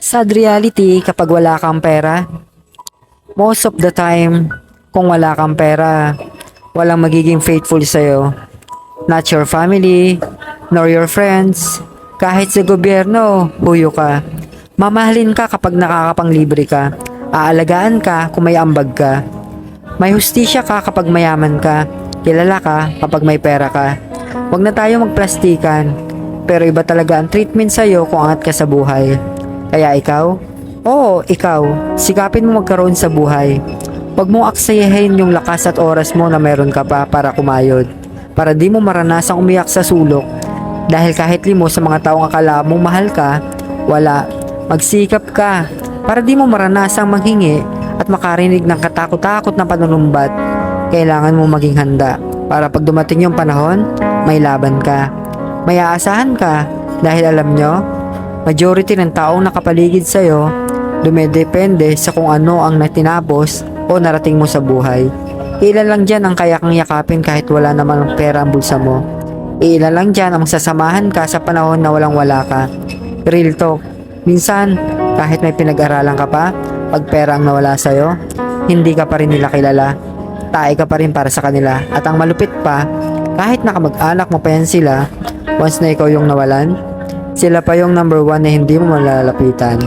Sad reality kapag wala kang pera. Most of the time, kung wala kang pera, walang magiging faithful sa'yo. Not your family, nor your friends. Kahit sa gobyerno, huyo ka. Mamahalin ka kapag nakakapanglibre ka. Aalagaan ka kung may ambag ka. May hustisya ka kapag mayaman ka. Kilala ka kapag may pera ka. Huwag na tayo magplastikan. Pero iba talaga ang treatment sa'yo kung angat ka sa buhay. Kaya ikaw? Oo, ikaw. Sikapin mo magkaroon sa buhay. Huwag mong aksayahin yung lakas at oras mo na meron ka pa para kumayod. Para di mo maranasang umiyak sa sulok. Dahil kahit limo sa mga taong akala mong mahal ka, wala. Magsikap ka para di mo maranasang manghingi at makarinig ng katakot-takot na panunumbat. Kailangan mo maging handa para pag dumating yung panahon, may laban ka. May aasahan ka dahil alam nyo, majority ng taong nakapaligid sa'yo, dumedepende sa kung ano ang natinapos o narating mo sa buhay. Ilan lang dyan ang kaya kang yakapin kahit wala naman pera ang bulsa mo. Ilan lang dyan ang sasamahan ka sa panahon na walang wala ka. Real talk. Minsan, kahit may pinag-aralan ka pa, pag pera ang nawala sa'yo, hindi ka pa rin nila kilala. Tae ka pa rin para sa kanila. At ang malupit pa, kahit nakamag-anak mo pa yan sila, once na ikaw yung nawalan, sila pa yung number one na hindi mo malalapitan.